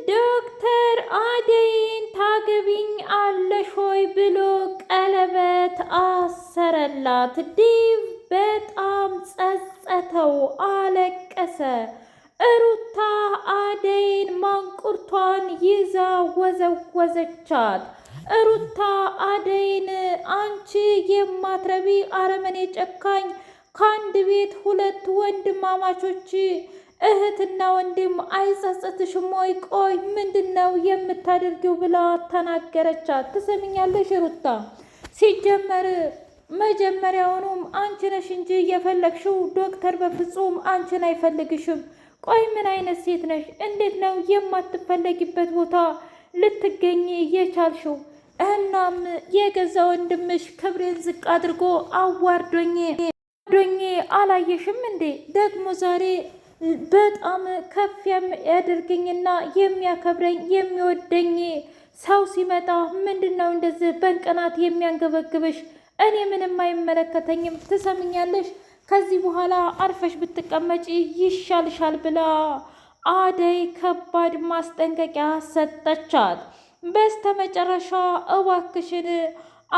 ዶክተር አደይን ታገቢኝ አለሽ ሆይ ብሎ ቀለበት አሰረላት። ዲቭ በጣም ጸጸተው፣ አለቀሰ። ሩታ አደይን ማንቁርቷን ይዛ ወዘወዘቻት። ሩታ አደይን አንቺ የማትረቢ አረመኔ ጨካኝ፣ ከአንድ ቤት ሁለት ወንድማማቾች እህትና ወንድም አይጸጸትሽም ወይ? ቆይ ምንድን ነው የምታደርጊው? ብላ ተናገረቻት። ትሰሚኛለሽ ሩታ፣ ሲጀመር መጀመሪያውኑም አንቺ ነሽ እንጂ የፈለግሽው፣ ዶክተር በፍጹም አንቺን አይፈልግሽም። ቆይ ምን አይነት ሴት ነሽ? እንዴት ነው የማትፈለጊበት ቦታ ልትገኝ የቻልሽው? እናም የገዛ ወንድምሽ ክብሬን ዝቅ አድርጎ አዋርዶኝ አላየሽም እንዴ? ደግሞ ዛሬ በጣም ከፍ ያደርገኝና የሚያከብረኝ የሚወደኝ ሰው ሲመጣ ምንድን ነው እንደዚህ በንቅናት የሚያንገበግብሽ? እኔ ምንም አይመለከተኝም። ትሰምኛለሽ? ከዚህ በኋላ አርፈሽ ብትቀመጪ ይሻልሻል ብላ አደይ ከባድ ማስጠንቀቂያ ሰጠቻት። በስተመጨረሻ እባክሽን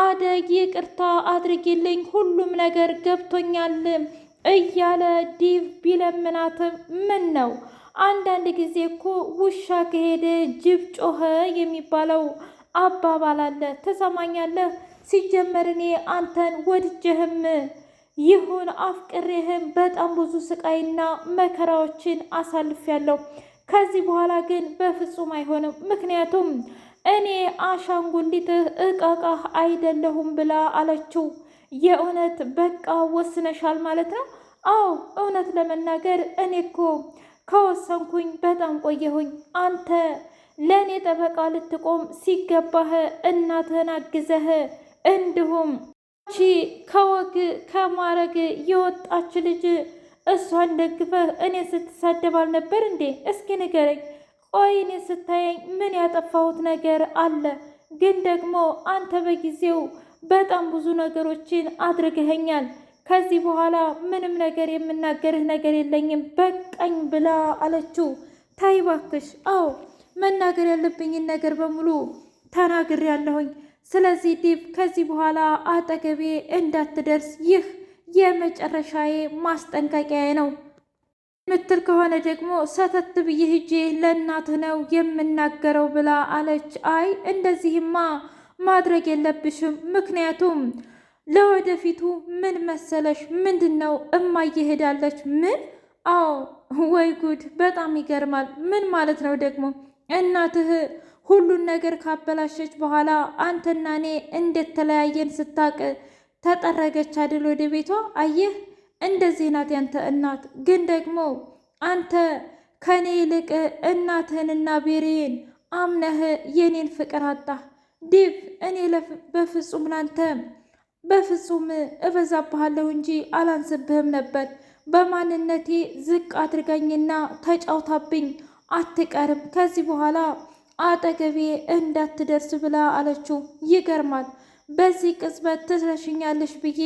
አደይ ይቅርታ አድርጊልኝ፣ ሁሉም ነገር ገብቶኛል እያለ ዲቭ ቢለምናትም ምን ነው አንዳንድ ጊዜ እኮ ውሻ ከሄደ ጅብ ጮኸ የሚባለው አባባል አለ። ትሰማኛለህ? ሲጀመር እኔ አንተን ወድጀህም ይሁን አፍቅሬህም በጣም ብዙ ስቃይና መከራዎችን አሳልፌያለሁ። ከዚህ በኋላ ግን በፍጹም አይሆንም። ምክንያቱም እኔ አሻንጉሊትህ እቃቃህ አይደለሁም ብላ አለችው። የእውነት በቃ ወስነሻል ማለት ነው? አዎ፣ እውነት ለመናገር እኔ እኮ ከወሰንኩኝ በጣም ቆየሁኝ። አንተ ለእኔ ጠበቃ ልትቆም ሲገባህ እናትህን አግዘህ እንዲሁም ከወግ ከማረግ የወጣች ልጅ እሷን ደግፈህ እኔ ስትሳደብ አልነበር እንዴ? እስኪ ንገረኝ። ቆይ እኔ ስታየኝ ምን ያጠፋሁት ነገር አለ? ግን ደግሞ አንተ በጊዜው በጣም ብዙ ነገሮችን አድርገኸኛል። ከዚህ በኋላ ምንም ነገር የምናገርህ ነገር የለኝም፣ በቃኝ ብላ አለችው። ታይ እባክሽ። አዎ መናገር ያለብኝን ነገር በሙሉ ተናግሬያለሁኝ። ስለዚህ ዲቭ ከዚህ በኋላ አጠገቤ እንዳትደርስ፣ ይህ የመጨረሻዬ ማስጠንቀቂያዬ ነው ምትል ከሆነ ደግሞ ሰተት ብዬ ሂጄ ለእናትህ ነው የምናገረው ብላ አለች። አይ እንደዚህማ ማድረግ የለብሽም። ምክንያቱም ለወደፊቱ ምን መሰለሽ፣ ምንድን ነው እማዬ ሄዳለች። ምን? አዎ። ወይ ጉድ! በጣም ይገርማል። ምን ማለት ነው ደግሞ? እናትህ ሁሉን ነገር ካበላሸች በኋላ አንተና እኔ እንዴት ተለያየን ስታቅ ተጠረገች አይደል ወደ ቤቷ። አየህ፣ እንደዚህ ናት ያንተ እናት። ግን ደግሞ አንተ ከኔ ይልቅ እናትህንና ቤሬን አምነህ የኔን ፍቅር አጣህ። ዲቭ፣ እኔ በፍጹም ላንተ በፍጹም እበዛብሃለሁ እንጂ አላንስብህም ነበር። በማንነቴ ዝቅ አድርጋኝና ተጫውታብኝ አትቀርም። ከዚህ በኋላ አጠገቤ እንዳትደርስ ብላ አለችው። ይገርማል። በዚህ ቅጽበት ትረሽኛለሽ ብዬ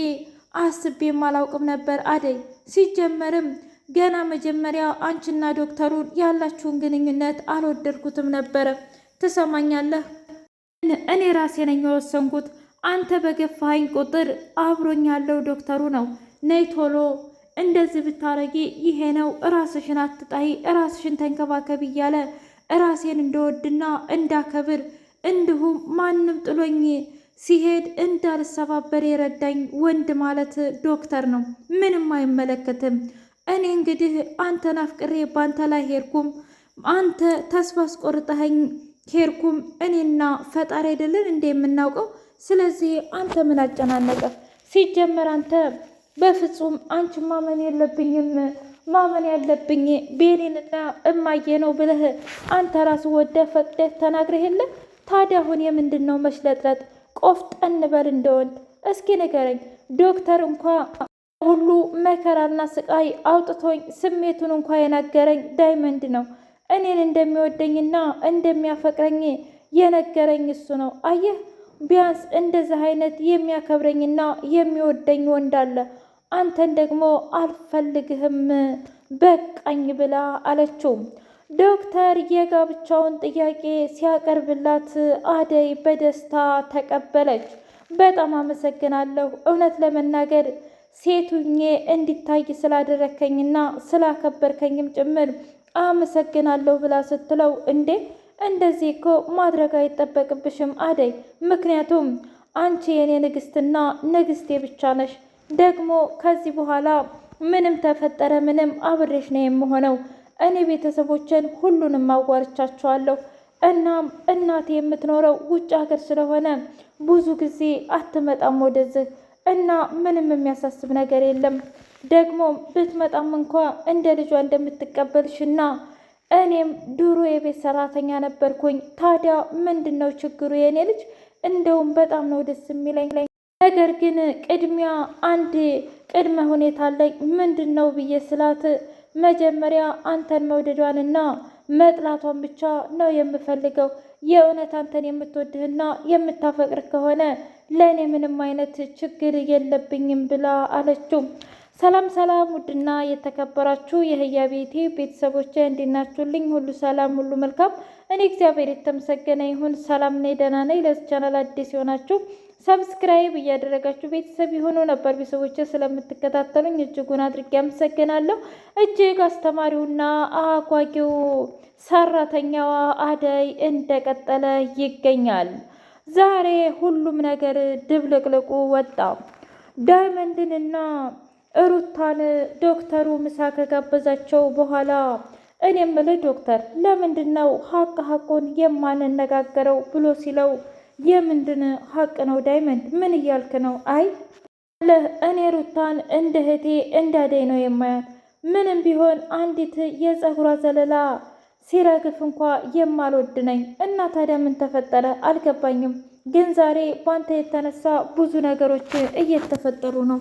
አስቤም አላውቅም ነበር አደይ። ሲጀመርም ገና መጀመሪያ አንቺና ዶክተሩን ያላችሁን ግንኙነት አልወደድኩትም ነበረ። ትሰማኛለህ? እኔ ራሴ ነኝ የወሰንኩት። አንተ በገፋኸኝ ቁጥር አብሮኝ ያለው ዶክተሩ ነው። ነይ ቶሎ፣ እንደዚህ ብታረጊ ይሄ ነው፣ ራስሽን አትጣይ፣ ራስሽን ተንከባከብ እያለ ራሴን እንደወድና እንዳከብር እንዲሁም ማንም ጥሎኝ ሲሄድ እንዳልሰባበር የረዳኝ ወንድ ማለት ዶክተር ነው። ምንም አይመለከትም። እኔ እንግዲህ አንተን አፍቅሬ ባንተ ላይ ሄድኩም፣ አንተ ተስፋ አስቆርጠኸኝ ሄድኩም። እኔና ፈጣሪ አይደለን እንደ የምናውቀው። ስለዚህ አንተ ምን አጨናነቀ? ሲጀመር አንተ በፍጹም አንቺ ማመን የለብኝም። ማመን ያለብኝ ቤኔንና እማዬ ነው ብለህ አንተ ራሱ ወደ ፈቅደህ ተናግረህ የለ። ታዲያ አሁን የምንድን ነው መሽለጥለጥ? ቆፍጠን በል እንደወንድ። እስኪ ንገረኝ። ዶክተር እንኳ ሁሉ መከራና ስቃይ አውጥቶኝ ስሜቱን እንኳ የነገረኝ ዳይመንድ ነው። እኔን እንደሚወደኝና እንደሚያፈቅረኝ የነገረኝ እሱ ነው። አየህ፣ ቢያንስ እንደዚህ አይነት የሚያከብረኝና የሚወደኝ ወንድ አለ። አንተን ደግሞ አልፈልግህም፣ በቃኝ ብላ አለችው። ዶክተር የጋብቻውን ጥያቄ ሲያቀርብላት አደይ በደስታ ተቀበለች። በጣም አመሰግናለሁ፣ እውነት ለመናገር ሴቱኜ እንዲታይ ስላደረከኝና ስላከበርከኝም ጭምር አመሰግናለሁ ብላ ስትለው፣ እንዴ እንደዚህ እኮ ማድረግ አይጠበቅብሽም አደይ፣ ምክንያቱም አንቺ የኔ ንግስትና ንግስቴ ብቻ ነሽ። ደግሞ ከዚህ በኋላ ምንም ተፈጠረ ምንም አብሬሽ ነው የምሆነው። እኔ ቤተሰቦችን ሁሉንም አዋርቻቸዋለሁ። እናም እናቴ የምትኖረው ውጭ ሀገር ስለሆነ ብዙ ጊዜ አትመጣም ወደዚህ እና ምንም የሚያሳስብ ነገር የለም። ደግሞ ብትመጣም እንኳ እንደ ልጇ እንደምትቀበልሽና እኔም ድሮ የቤት ሰራተኛ ነበርኩኝ። ታዲያ ምንድን ነው ችግሩ የኔ ልጅ? እንደውም በጣም ነው ደስ የሚለኝ። ነገር ግን ቅድሚያ አንድ ቅድመ ሁኔታ አለኝ። ምንድን ነው ብዬ ስላት መጀመሪያ አንተን መውደዷንና መጥላቷን ብቻ ነው የምፈልገው። የእውነት አንተን የምትወድህና የምታፈቅር ከሆነ ለእኔ ምንም አይነት ችግር የለብኝም ብላ አለችው። ሰላም ሰላም! ውድና የተከበራችሁ የህያ ቤቴ ቤተሰቦች እንዲናችሁልኝ ሁሉ ሰላም ሁሉ መልካም። እኔ እግዚአብሔር የተመሰገነ ይሁን ሰላም ነኝ፣ ደህና ነኝ። ለዚህ ቻናል አዲስ የሆናችሁ ሰብስክራይብ እያደረጋችሁ ቤተሰብ የሆኑ ነበር ቤተሰቦች ስለምትከታተሉኝ እጅጉን አድርጌ አመሰግናለሁ። እጅግ አስተማሪውና አጓጊው ሰራተኛዋ አደይ እንደቀጠለ ይገኛል። ዛሬ ሁሉም ነገር ድብልቅልቁ ወጣ። ዳይመንድንና ሩታን ዶክተሩ ምሳ ከጋበዛቸው በኋላ እኔ የምልህ ዶክተር ለምንድን ነው ሀቁን የማንነጋገረው ብሎ ሲለው የምንድን ሀቅ ነው ዳይመንድ? ምን እያልክ ነው? አይ እኔ ሩታን እንደ እህቴ እንዳደይ ነው የማያት። ምንም ቢሆን አንዲት የፀጉሯ ዘለላ ሲረግፍ እንኳ የማልወድ ነኝ። እና ታዲያ ምን ተፈጠረ አልገባኝም። ግን ዛሬ ባንተ የተነሳ ብዙ ነገሮች እየተፈጠሩ ነው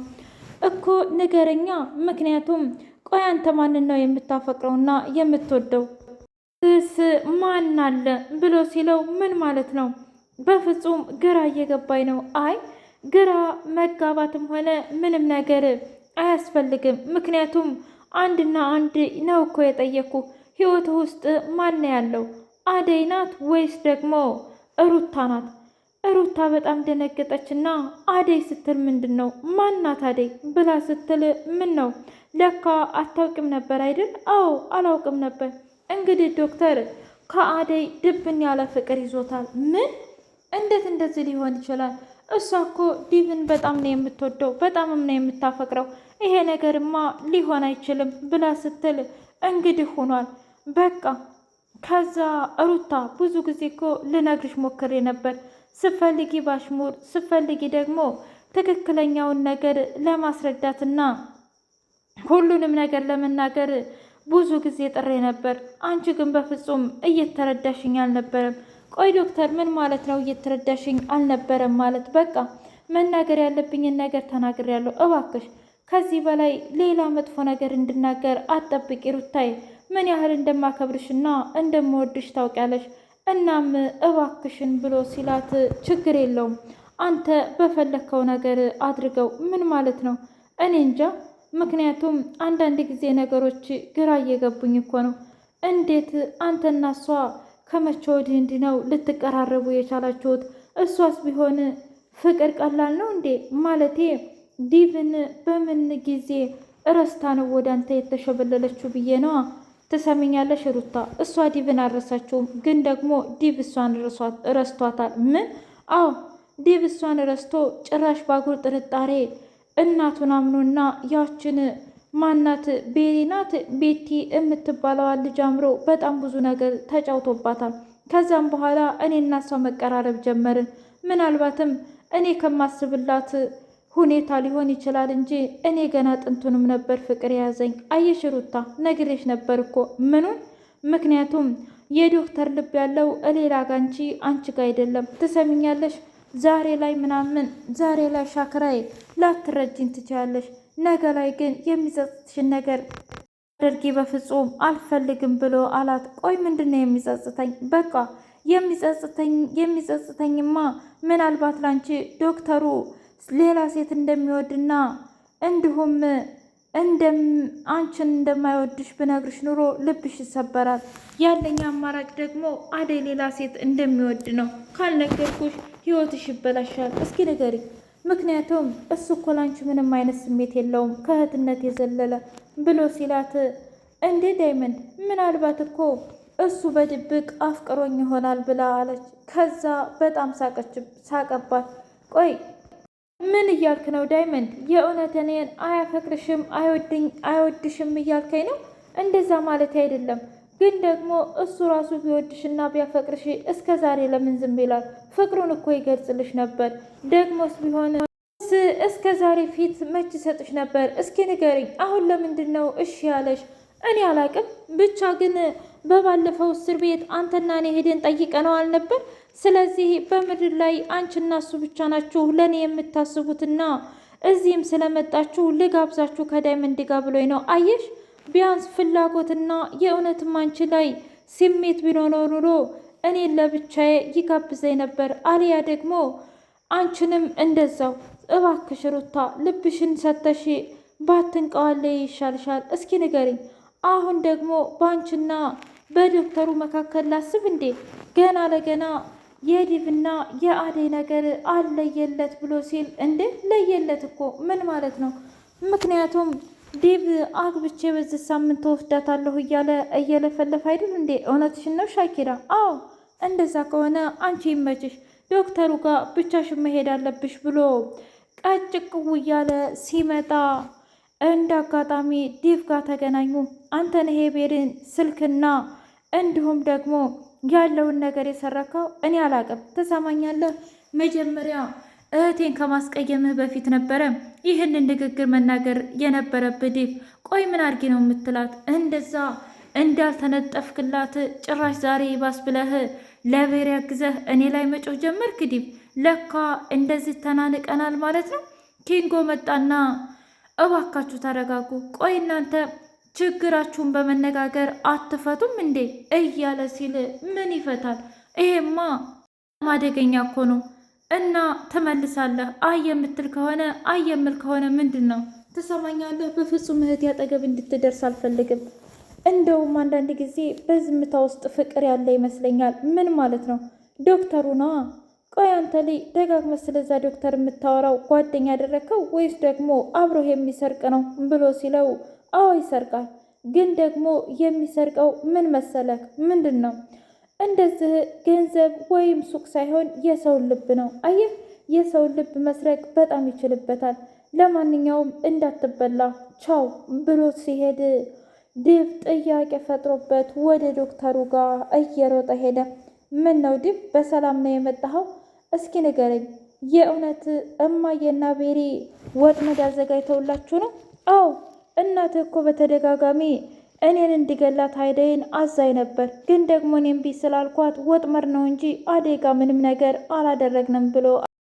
እኮ ንገረኛ። ምክንያቱም ቆይ አንተ ማንን ነው የምታፈቅረውና የምትወደው? ማን አለ ብሎ ሲለው ምን ማለት ነው? በፍጹም ግራ እየገባኝ ነው። አይ ግራ መጋባትም ሆነ ምንም ነገር አያስፈልግም። ምክንያቱም አንድና አንድ ነው እኮ የጠየኩ። ህይወት ውስጥ ማን ያለው? አደይ ናት ወይስ ደግሞ ሩታ ናት? ሩታ በጣም ደነገጠችና አደይ ስትል ምንድን ነው ማናት አደይ ብላ ስትል ምን ነው ለካ አታውቅም ነበር አይደል? አዎ አላውቅም ነበር። እንግዲህ ዶክተር ከአደይ ድብን ያለ ፍቅር ይዞታል። ምን? እንዴት እንደዚህ ሊሆን ይችላል? እሷ እኮ ዲቭን በጣም ነው የምትወደው፣ በጣምም ነው የምታፈቅረው። ይሄ ነገርማ ሊሆን አይችልም ብላ ስትል እንግዲህ ሆኗል በቃ። ከዛ ሩታ ብዙ ጊዜ እኮ ልነግርሽ ሞክሬ ነበር፣ ስፈልጊ ባሽሙር ስፈልጊ ደግሞ ትክክለኛውን ነገር ለማስረዳትና ሁሉንም ነገር ለመናገር ብዙ ጊዜ ጥሬ ነበር። አንቺ ግን በፍጹም እየተረዳሽኝ አልነበረም። ቆይ ዶክተር ምን ማለት ነው እየተረዳሽኝ አልነበረም ማለት? በቃ መናገር ያለብኝን ነገር ተናግሬያለሁ። እባክሽ ከዚህ በላይ ሌላ መጥፎ ነገር እንድናገር አትጠብቂ ሩታዬ። ምን ያህል እንደማከብርሽና እንደምወድሽ ታውቂያለሽ። እናም እባክሽን ብሎ ሲላት ችግር የለውም አንተ በፈለግከው ነገር አድርገው። ምን ማለት ነው? እኔ እንጃ። ምክንያቱም አንዳንድ ጊዜ ነገሮች ግራ እየገቡኝ እኮ ነው። እንዴት አንተና እሷ ከመቼ ወዲህ እንዲህ ነው ልትቀራረቡ የቻላችሁት? እሷስ ቢሆን ፍቅር ቀላል ነው እንዴ? ማለቴ ዲቭን በምን ጊዜ እረስታ ነው ወደ አንተ የተሸበለለችው ብዬ ነዋ። ትሰሚኛለሽ ሩታ፣ እሷ ዲቭን አልረሳችውም፣ ግን ደግሞ ዲቭ እሷን ረስቷታል። ምን? አዎ ዲቭ እሷን ረስቶ ጭራሽ ባጉር ጥርጣሬ እናቱን አምኖና ያችን ማናት ቤሪ ናት ቤቲ የምትባለዋን ልጅ አምሮ በጣም ብዙ ነገር ተጫውቶባታል። ከዛም በኋላ እኔና እሷ መቀራረብ ጀመርን። ምናልባትም እኔ ከማስብላት ሁኔታ ሊሆን ይችላል እንጂ እኔ ገና ጥንቱንም ነበር ፍቅር የያዘኝ። አየሽ ሩታ ነግሬሽ ነበር እኮ። ምኑን? ምክንያቱም የዶክተር ልብ ያለው ሌላ ጋ እንጂ አንቺ ጋ አይደለም። ትሰሚኛለሽ? ዛሬ ላይ ምናምን ዛሬ ላይ ሻክራዬ ላትረጅኝ ትችያለሽ፣ ነገ ላይ ግን የሚጸጽትሽን ነገር አድርጊ በፍጹም አልፈልግም ብሎ አላት። ቆይ ምንድን ነው የሚጸጽተኝ? በቃ የሚጸጽተኝማ ምናልባት ላንቺ ዶክተሩ ሌላ ሴት እንደሚወድና እንዲሁም አንቺን እንደማይወድሽ ብነግርሽ ኑሮ ልብሽ ይሰበራል። ያለኝ አማራጭ ደግሞ አደይ ሌላ ሴት እንደሚወድ ነው። ካልነገርኩሽ ህይወትሽ ይበላሻል። እስኪ ንገሪኝ። ምክንያቱም እሱ እኮ ላንቺ ምንም አይነት ስሜት የለውም ከእህትነት የዘለለ ብሎ ሲላት፣ እንዴ ዳይመንድ፣ ምናልባት እኮ እሱ በድብቅ አፍቅሮኝ ይሆናል ብላ አለች። ከዛ በጣም ሳቀባት። ቆይ ምን እያልክ ነው ዳይመንድ? የእውነት እኔን አያፈቅርሽም አይወድሽም እያልከኝ ነው? እንደዛ ማለት አይደለም። ግን ደግሞ እሱ ራሱ ቢወድሽና ቢያፈቅርሽ እስከ ዛሬ ለምን ዝም ይላል? ፍቅሩን እኮ ይገልጽልሽ ነበር። ደግሞስ ቢሆን እስከ ዛሬ ፊት መች ይሰጥሽ ነበር? እስኪ ንገሪኝ፣ አሁን ለምንድን ነው እሺ ያለሽ? እኔ አላቅም። ብቻ ግን በባለፈው እስር ቤት አንተና እኔ ሄደን ጠይቀነው አልነበር? ስለዚህ በምድር ላይ አንቺና እሱ ብቻ ናችሁ ለእኔ የምታስቡትና እዚህም ስለመጣችሁ ልጋብዛችሁ ከዳይመንድ ጋር ብሎኝ ነው። አየሽ፣ ቢያንስ ፍላጎትና የእውነትም አንቺ ላይ ስሜት ቢኖረው ኑሮ እኔን ለብቻዬ ይጋብዘኝ ነበር። አሊያ ደግሞ አንቺንም እንደዛው። እባክሽ ሩታ ልብሽን ሰተሽ ባትንቀዋለ ይሻልሻል። እስኪ ንገሪኝ፣ አሁን ደግሞ በአንቺና በዶክተሩ መካከል ላስብ እንዴ? ገና ለገና የዲቭና የአደይ ነገር አለየለት ብሎ ሲል፣ እንዴ ለየለት እኮ ምን ማለት ነው? ምክንያቱም ዲቭ አግብቼ በዚህ ሳምንት ወስዳታለሁ እያለ እየለፈለፈ አይደል እንዴ? እውነትሽን ነው ሻኪራ? አዎ እንደዛ ከሆነ አንቺ ይመችሽ፣ ዶክተሩ ጋር ብቻሽን መሄድ አለብሽ ብሎ ቀጭቅው እያለ ሲመጣ እንደ አጋጣሚ ዲቭ ጋር ተገናኙ። አንተን ይሄ ቤርን ስልክና እንዲሁም ደግሞ ያለውን ነገር የሰረከው እኔ አላቅም። ትሰማኛለህ? መጀመሪያ እህቴን ከማስቀየምህ በፊት ነበረ ይህንን ንግግር መናገር የነበረብህ ዲቭ። ቆይ ምን አድርጌ ነው የምትላት? እንደዛ እንዳልተነጠፍክላት ጭራሽ ዛሬ ይባስ ብለህ ለቤር ያግዘህ እኔ ላይ መጮህ ጀመርክ ዲቭ። ለካ እንደዚህ ተናንቀናል ማለት ነው። ኪንጎ መጣና እባካችሁ ተረጋጉ፣ ቆይ እናንተ ችግራችሁን በመነጋገር አትፈቱም እንዴ እያለ ሲል፣ ምን ይፈታል? ይሄማ አደገኛ እኮ ነው። እና ትመልሳለህ? አይ የምትል ከሆነ አይ የምል ከሆነ ምንድን ነው? ትሰማኛለህ? በፍጹም እህቴ አጠገብ እንድትደርስ አልፈልግም። እንደውም አንዳንድ ጊዜ በዝምታ ውስጥ ፍቅር ያለ ይመስለኛል። ምን ማለት ነው? ዶክተሩ ነዋ። ቆይ አንተ ልጅ ደጋግመህ ስለዛ ዶክተር የምታወራው ጓደኛ ያደረግከው ወይስ ደግሞ አብሮህ የሚሰርቅ ነው ብሎ ሲለው፣ አዎ ይሰርቃል። ግን ደግሞ የሚሰርቀው ምን መሰለክ? ምንድን ነው? እንደዚህ ገንዘብ ወይም ሱቅ ሳይሆን የሰውን ልብ ነው። አየህ፣ የሰውን ልብ መስረቅ በጣም ይችልበታል። ለማንኛውም እንዳትበላ ቻው ብሎ ሲሄድ ዲቭ ጥያቄ ፈጥሮበት ወደ ዶክተሩ ጋር እየሮጠ ሄደ። ምን ነው ዲቭ፣ በሰላም ነው የመጣኸው? እስኪ ንገረኝ፣ የእውነት እማዬና ቤሪ ወጥመድ አዘጋጅተውላችሁ ነው? አዎ፣ እናትህ እኮ በተደጋጋሚ እኔን እንዲገላት አደይን አዛኝ ነበር። ግን ደግሞ እኔም እምቢ ስላልኳት ወጥመድ ነው እንጂ አደይ ጋ ምንም ነገር አላደረግንም ብሎ